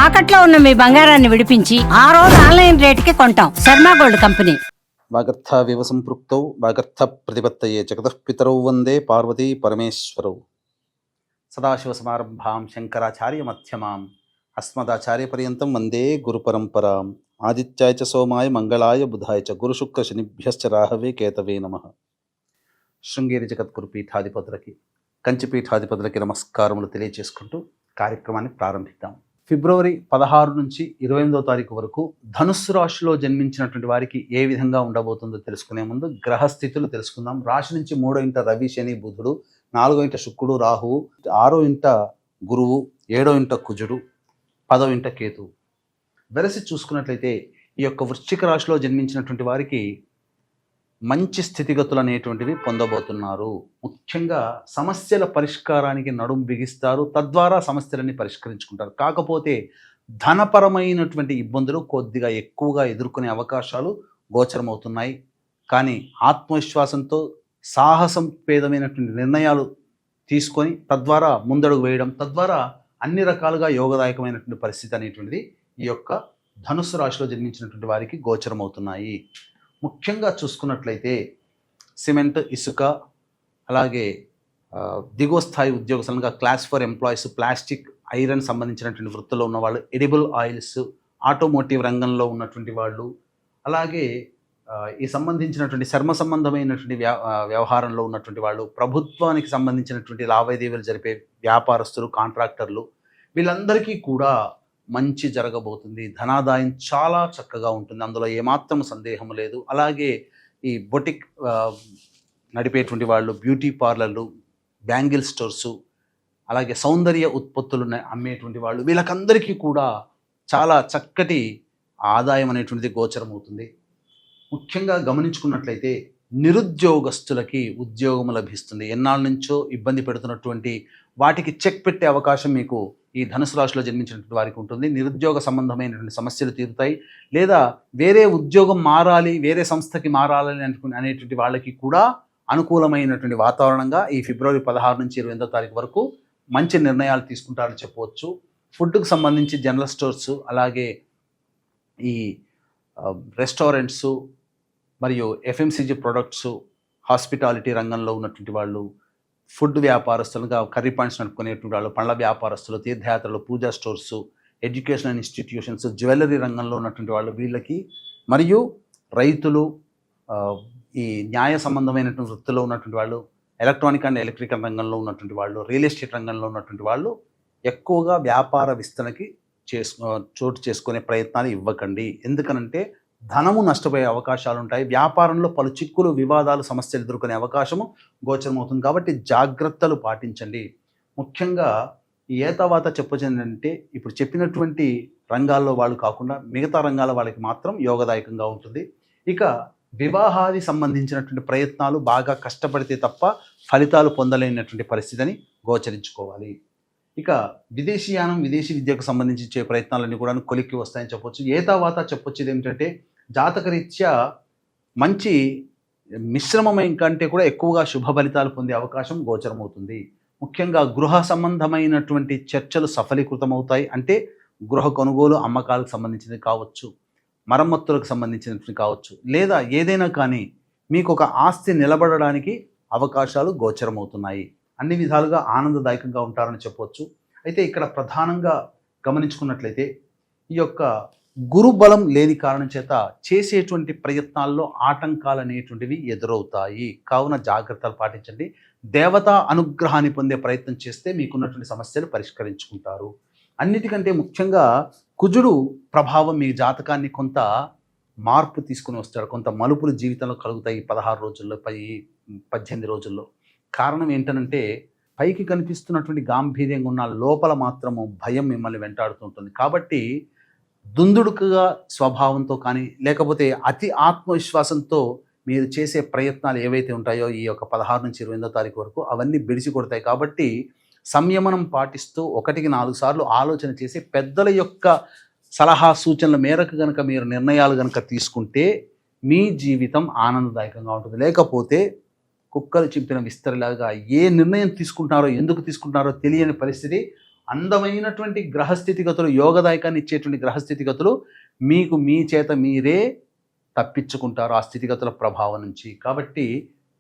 తాకట్లో ఉన్న మీ బంగారాన్ని విడిపించి ఆ రోజు ఆన్లైన్ రేటుకి కొంటాం. Sharma gold company. వాగర్థావివ సంపృక్తౌ వాగర్థ ప్రతిపత్తయే జగతః పితరౌ వందే పార్వతీ పరమేశ్వరౌ. సదాశివసమారంభాం శంకరాచార్య మధ్యమాం అస్మదాచార్య పర్యంతం వందే గురు పరంపరాం. ఆదిత్యాయ చ సోమాయ మంగళాయ బుధాయ చ గురుశుక్ర శనిభ్యశ్చ రాహవే కేతవే నమః. శృంగేరి జగద్గురు పీఠాధిపతులకి, కంచి పీఠాధిపతులకి నమస్కారములు తెలియజేసుకుంటూ కార్యక్రమాన్ని ప్రారంభిద్దాం. ఫిబ్రవరి 16 నుంచి 28వ తారీఖు వరకు ధనుస్సు రాశిలో జన్మించినటువంటి వారికి ఏ విధంగా ఉండబోతుందో తెలుసుకునే ముందు గ్రహస్థితులు తెలుసుకుందాం. రాశి నుంచి 3వ ఇంట రవి, శని, బుధుడు, 4వ ఇంట శుక్రుడు, రాహువు, 6వ ఇంట గురువు, 7వ ఇంట కుజుడు, 10వ ఇంట కేతువు. వెరసి చూసుకున్నట్లయితే ఈ యొక్క వృశ్చిక రాశిలో జన్మించినటువంటి వారికి మంచి స్థితిగతులు అనేటువంటివి పొందబోతున్నారు. ముఖ్యంగా సమస్యల పరిష్కారానికి నడుం బిగిస్తారు, తద్వారా సమస్యలన్నీ పరిష్కరించుకుంటారు. కాకపోతే ధనపరమైనటువంటి ఇబ్బందులు కొద్దిగా ఎక్కువగా ఎదుర్కొనే అవకాశాలు గోచరమవుతున్నాయి. కానీ ఆత్మవిశ్వాసంతో సాహసం పేదమైనటువంటి నిర్ణయాలు తీసుకొని తద్వారా ముందడుగు వేయడం, తద్వారా అన్ని రకాలుగా యోగదాయకమైనటువంటి పరిస్థితి అనేటువంటిది ఈ యొక్క ధనుస్సు రాశిలో జన్మించినటువంటి వారికి గోచరమవుతున్నాయి. ముఖ్యంగా చూసుకున్నట్లయితే సిమెంట్, ఇసుక, అలాగే దిగువ స్థాయి ఉద్యోగస్తులుగా క్లాస్ 4 ఎంప్లాయీస్, ప్లాస్టిక్, ఐరన్ సంబంధించినటువంటి వృత్తుల్లో ఉన్నవాళ్ళు, ఎడిబుల్ ఆయిల్స్, ఆటోమోటివ్ రంగంలో ఉన్నటువంటి వాళ్ళు, అలాగే ఈ సంబంధించినటువంటి చర్మ సంబంధమైనటువంటి వ్యవహారంలో ఉన్నటువంటి వాళ్ళు, ప్రభుత్వానికి సంబంధించినటువంటి లావాదేవీలు జరిపే వ్యాపారస్తులు, కాంట్రాక్టర్లు, వీళ్ళందరికీ కూడా మంచి జరగబోతుంది. ధనాదాయం చాలా చక్కగా ఉంటుంది, అందులో ఏమాత్రం సందేహం లేదు. అలాగే ఈ బొటిక్ నడిపేటువంటి వాళ్ళు, బ్యూటీ పార్లర్లు, బ్యాంగిల్ స్టోర్సు, అలాగే సౌందర్య ఉత్పత్తులు అమ్మేటువంటి వాళ్ళు, వీళ్ళకందరికీ కూడా చాలా చక్కటి ఆదాయం అనేటువంటిది గోచరమవుతుంది. ముఖ్యంగా గమనించుకున్నట్లయితే నిరుద్యోగస్తులకి ఉద్యోగం లభిస్తుంది. ఎన్నాళ్ళ నుంచో ఇబ్బంది పెడుతున్నటువంటి వాటికి చెక్ పెట్టే అవకాశం మీకు ఈ ధనుసు రాశిలో జన్మించినటువంటి వారికి ఉంటుంది. నిరుద్యోగ సంబంధమైనటువంటి సమస్యలు తీరుతాయి. లేదా వేరే ఉద్యోగం మారాలి, వేరే సంస్థకి మారాలి అనేటువంటి వాళ్ళకి కూడా అనుకూలమైనటువంటి వాతావరణంగా ఈ ఫిబ్రవరి 16 నుంచి 28వ తారీఖు వరకు మంచి నిర్ణయాలు తీసుకుంటారని చెప్పవచ్చు. ఫుడ్కు సంబంధించి జనరల్ స్టోర్స్, అలాగే ఈ రెస్టారెంట్స్ మరియు ఎఫ్ఎంసీజీ ప్రొడక్ట్స్, హాస్పిటాలిటీ రంగంలో ఉన్నటువంటి వాళ్ళు, ఫుడ్ వ్యాపారస్తులుగా కర్రీ పాయింట్స్ నడుపుకునేటువంటి వాళ్ళు, పండ్ల వ్యాపారస్తులు, తీర్థయాత్రలు, పూజా స్టోర్సు, ఎడ్యుకేషనల్ ఇన్స్టిట్యూషన్స్, జ్యువెలరీ రంగంలో ఉన్నటువంటి వాళ్ళు, వీళ్ళకి, మరియు రైతులు, ఈ న్యాయ సంబంధమైనటువంటి వృత్తిలో ఉన్నటువంటి వాళ్ళు, ఎలక్ట్రానిక్ అండ్ ఎలక్ట్రికల్ రంగంలో ఉన్నటువంటి వాళ్ళు, రియల్ ఎస్టేట్ రంగంలో ఉన్నటువంటి వాళ్ళు ఎక్కువగా వ్యాపార విస్తరణకి చోటు చేసుకునే ప్రయత్నాలు ఇవ్వకండి. ఎందుకనంటే ధనము నష్టపోయే అవకాశాలు ఉంటాయి. వ్యాపారంలో పలు చిక్కులు, వివాదాలు, సమస్యలు ఎదుర్కొనే అవకాశము గోచరమవుతుంది. కాబట్టి జాగ్రత్తలు పాటించండి. ముఖ్యంగా ఏతావాత చెప్పొచ్చిందంటే ఇప్పుడు చెప్పినటువంటి రంగాల్లో వాళ్ళు కాకుండా మిగతా రంగాల వాళ్ళకి మాత్రం యోగదాయకంగా ఉంటుంది. ఇక వివాహాది సంబంధించినటువంటి ప్రయత్నాలు బాగా కష్టపడితే తప్ప ఫలితాలు పొందలేనటువంటి పరిస్థితిని గోచరించుకోవాలి. ఇక విదేశీయానం, విదేశీ విద్యకు సంబంధించి ప్రయత్నాలన్నీ కూడా కొలిక్కి వస్తాయని చెప్పొచ్చు. ఏతావాత చెప్పొచ్చేది ఏమిటంటే జాతకరీత్యా మంచి మిశ్రమమైన కంటే కూడా ఎక్కువగా శుభ ఫలితాలు పొందే అవకాశం గోచరమవుతుంది. ముఖ్యంగా గృహ సంబంధమైనటువంటి చర్చలు సఫలీకృతమవుతాయి. అంటే గృహ కొనుగోలు, అమ్మకాలకు సంబంధించినవి కావచ్చు, మరమ్మతులకు సంబంధించినవి కావచ్చు, లేదా ఏదైనా కానీ మీకు ఒక ఆస్తి నిలబడడానికి అవకాశాలు గోచరమవుతున్నాయి. అన్ని విధాలుగా ఆనందదాయకంగా ఉంటారని చెప్పవచ్చు. అయితే ఇక్కడ ప్రధానంగా గమనించుకున్నట్లయితే ఈ యొక్క గురుబలం లేని కారణం చేత చేసేటువంటి ప్రయత్నాల్లో ఆటంకాలు అనేటువంటివి ఎదురవుతాయి. కావున జాగ్రత్తలు పాటించండి. దేవతా అనుగ్రహాన్ని పొందే ప్రయత్నం చేస్తే మీకున్నటువంటి సమస్యలు పరిష్కరించుకుంటారు. అన్నిటికంటే ముఖ్యంగా కుజుడు ప్రభావం మీ జాతకాన్ని కొంత మార్పు తీసుకుని వస్తాడు. కొంత మలుపులు జీవితంలో కలుగుతాయి 16 రోజుల్లో, 18 రోజుల్లో. కారణం ఏంటనంటే పైకి కనిపిస్తున్నటువంటి గాంభీర్యంగా ఉన్న లోపల మాత్రము భయం మిమ్మల్ని వెంటాడుతుంటుంది. కాబట్టి దుందుడుకుగా స్వభావంతో కానీ, లేకపోతే అతి ఆత్మవిశ్వాసంతో మీరు చేసే ప్రయత్నాలు ఏవైతే ఉంటాయో ఈ యొక్క 16 నుంచి 28వ తారీఖు వరకు అవన్నీ బెడిసి కొడతాయి. కాబట్టి సంయమనం పాటిస్తూ 1కి 4 సార్లు ఆలోచన చేసి పెద్దల యొక్క సలహా సూచనల మేరకు కనుక మీరు నిర్ణయాలు కనుక తీసుకుంటే మీ జీవితం ఆనందదాయకంగా ఉంటుంది. లేకపోతే కుక్కలు చింపిన విస్తరిలాగా ఏ నిర్ణయం తీసుకుంటున్నారో, ఎందుకు తీసుకుంటున్నారో తెలియని పరిస్థితి అందమైనటువంటి గ్రహస్థితిగతులు, యోగదాయకాన్ని ఇచ్చేటువంటి గ్రహస్థితిగతులు మీకు మీ చేత మీరే తప్పించుకుంటారు ఆ స్థితిగతుల ప్రభావం నుంచి. కాబట్టి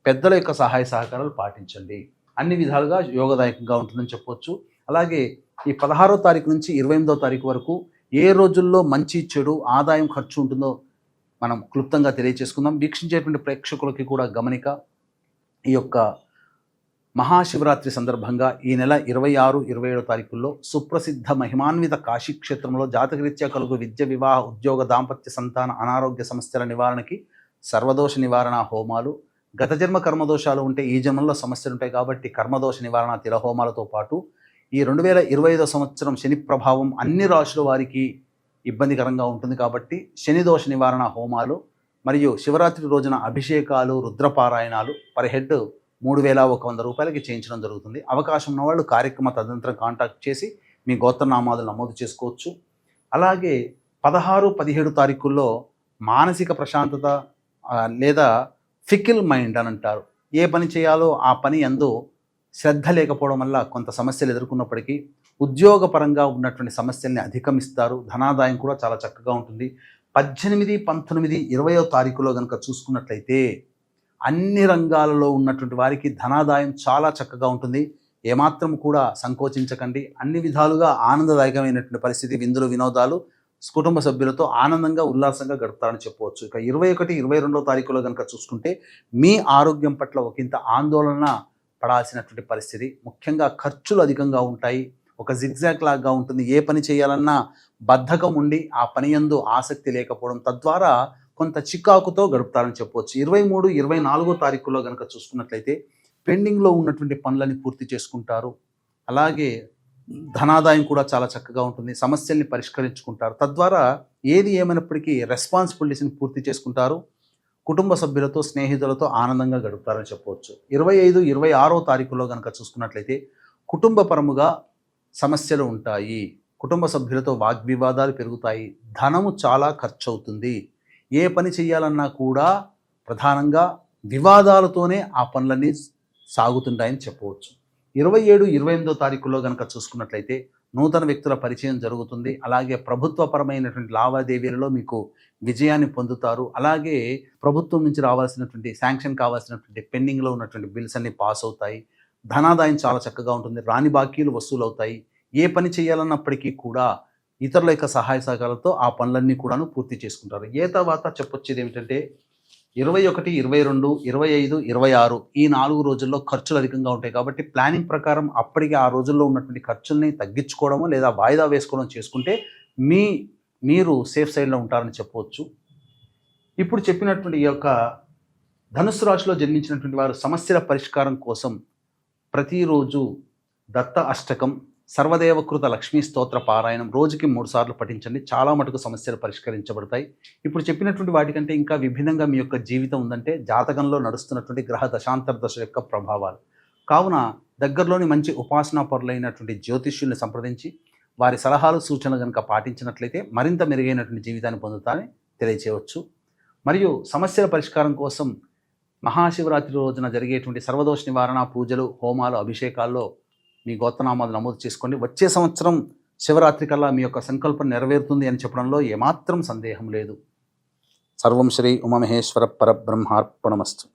పెద్దల యొక్క సహాయ సహకారాలు పాటించండి, అన్ని విధాలుగా యోగదాయకంగా ఉంటుందని చెప్పొచ్చు. అలాగే ఈ 16వ తారీఖు నుంచి 28వ తారీఖు వరకు ఏ రోజుల్లో మంచి చెడు ఆదాయం ఖర్చు ఉంటుందో మనం క్లుప్తంగా తెలియచేసుకుందాం. వీక్షించేటువంటి ప్రేక్షకులకి కూడా గమనిక, ఈ యొక్క మహాశివరాత్రి సందర్భంగా ఈ నెల 26, 27 తారీఖుల్లో సుప్రసిద్ధ మహిమాన్విత కాశీక్షేత్రంలో జాతకరీత్యా కలుగు విద్య, వివాహ, ఉద్యోగ, దాంపత్య, సంతాన, అనారోగ్య సమస్యల నివారణకి సర్వదోష నివారణ హోమాలు, గత జన్మ కర్మదోషాలు ఉంటే ఈ జన్మలో సమస్యలు ఉంటాయి కాబట్టి కర్మదోష నివారణ తిలహోమాలతో పాటు ఈ 2025 సంవత్సరం శని ప్రభావం అన్ని రాశుల వారికి ఇబ్బందికరంగా ఉంటుంది కాబట్టి శని దోష నివారణ హోమాలు మరియు శివరాత్రి రోజున అభిషేకాలు, రుద్రపారాయణాలు పర్ హెడ్ 3,100 రూపాయలకి చేయించడం జరుగుతుంది. అవకాశం ఉన్న వాళ్ళు కార్యక్రమ తదనంతరం కాంటాక్ట్ చేసి మీ గోత్రనామాదులు నమోదు చేసుకోవచ్చు. అలాగే 16, 17 తారీఖుల్లో మానసిక ప్రశాంతత లేదా ఫికిల్ మైండ్ అని అంటారు. ఏ పని చేయాలో ఆ పని యందు శ్రద్ధ లేకపోవడం వల్ల కొంత సమస్యలు ఎదుర్కొన్నప్పటికీ ఉద్యోగపరంగా ఉన్నటువంటి సమస్యల్ని అధిగమిస్తారు. ధనాదాయం కూడా చాలా చక్కగా ఉంటుంది. 18, 19, 20వ తారీఖులో కనుక చూసుకున్నట్లయితే అన్ని రంగాలలో ఉన్నటువంటి వారికి ధనాదాయం చాలా చక్కగా ఉంటుంది. ఏమాత్రం కూడా సంకోచించకండి. అన్ని విధాలుగా ఆనందదాయకమైనటువంటి పరిస్థితి, విందులు, వినోదాలు కుటుంబ సభ్యులతో ఆనందంగా ఉల్లాసంగా గడుపుతారని చెప్పవచ్చు. ఇక 21, 22వ తారీఖులో కనుక చూసుకుంటే మీ ఆరోగ్యం పట్ల ఒకంత ఆందోళన పడాల్సినటువంటి పరిస్థితి. ముఖ్యంగా ఖర్చులు అధికంగా ఉంటాయి. ఒక జిగ్జాగ్ లాగా ఉంటుంది. ఏ పని చేయాలన్నా బద్ధకం ఉండి ఆ పని యందు ఆసక్తి లేకపోవడం, తద్వారా కొంత చికాకుతో గడుపుతారని చెప్పవచ్చు. 23, 24వ తారీఖులో కనుక చూసుకున్నట్లయితే పెండింగ్లో ఉన్నటువంటి పనులని పూర్తి చేసుకుంటారు. అలాగే ధనాదాయం కూడా చాలా చక్కగా ఉంటుంది. సమస్యల్ని పరిష్కరించుకుంటారు. తద్వారా ఏది ఏమైనప్పటికీ రెస్పాన్సిబిలిటీస్ని పూర్తి చేసుకుంటారు. కుటుంబ సభ్యులతో, స్నేహితులతో ఆనందంగా గడుపుతారని చెప్పవచ్చు. 25, 26వ తారీఖులో కనుక చూసుకున్నట్లయితే కుటుంబపరముగా సమస్యలు ఉంటాయి. కుటుంబ సభ్యులతో వాగ్వివాదాలు పెరుగుతాయి. ధనము చాలా ఖర్చు అవుతుంది. ఏ పని చేయాలన్నా కూడా ప్రధానంగా వివాదాలతోనే ఆ పనులన్నీ సాగుతుంటాయని చెప్పవచ్చు. 27, 28వ తారీఖుల్లో కనుక చూసుకున్నట్లయితే నూతన వ్యక్తుల పరిచయం జరుగుతుంది. అలాగే ప్రభుత్వపరమైనటువంటి లావాదేవీలలో మీకు విజయాన్ని పొందుతారు. అలాగే ప్రభుత్వం నుంచి రావాల్సినటువంటి శాంక్షన్ కావాల్సినటువంటి పెండింగ్లో ఉన్నటువంటి బిల్స్ అన్ని పాస్ అవుతాయి. ధనాదాయం చాలా చక్కగా ఉంటుంది. రాని బాకీలు వసూలు అవుతాయి. ఏ పని చేయాలన్నప్పటికీ కూడా ఇతరుల యొక్క సహాయ సహకారాలతో ఆ పనులన్నీ కూడాను పూర్తి చేసుకుంటారు. ఏ తర్వాత చెప్పొచ్చేది ఏమిటంటే 21, 22, 25, 26 ఈ 4 రోజుల్లో ఖర్చులు అధికంగా ఉంటాయి కాబట్టి ప్లానింగ్ ప్రకారం అప్పటికి ఆ రోజుల్లో ఉన్నటువంటి ఖర్చుల్ని తగ్గించుకోవడము లేదా వాయిదా వేసుకోవడం చేసుకుంటే మీరు సేఫ్ సైడ్లో ఉంటారని చెప్పవచ్చు. ఇప్పుడు చెప్పినటువంటి ఈ యొక్క ధనుస్సు రాశిలో జన్మించినటువంటి వారు సమస్యల పరిష్కారం కోసం ప్రతిరోజు దత్త అష్టకం, సర్వదేవకృత లక్ష్మీ స్తోత్ర పారాయణం రోజుకి 3 సార్లు పఠించండి. చాలా మటుకు సమస్యలు పరిష్కరించబడతాయి. ఇప్పుడు చెప్పినటువంటి వాటికంటే ఇంకా విభిన్నంగా మీ యొక్క జీవితం ఉందంటే జాతకంలో నడుస్తున్నటువంటి గ్రహ దశాంతర దశ యొక్క ప్రభావాలు. కావున దగ్గరలోని మంచి ఉపాసనా పరులైనటువంటి జ్యోతిష్యుల్ని సంప్రదించి వారి సలహాలు, సూచనలు కనుక పాటించినట్లయితే మరింత మెరుగైనటువంటి జీవితాన్ని పొందుతారని తెలియచేయవచ్చు. మరియు సమస్యల పరిష్కారం కోసం మహాశివరాత్రి రోజున జరిగేటువంటి సర్వదోష నివారణ పూజలు, హోమాలు, అభిషేకాల్లో మీ గోత్రనామాలు నమోదు చేసుకోండి. వచ్చే సంవత్సరం శివరాత్రి కల్లా మీ యొక్క సంకల్పం నెరవేరుతుంది అని చెప్పడంలో ఏమాత్రం సందేహం లేదు. సర్వం శ్రీ ఉమామహేశ్వర పరబ్రహ్మార్పణమస్తు.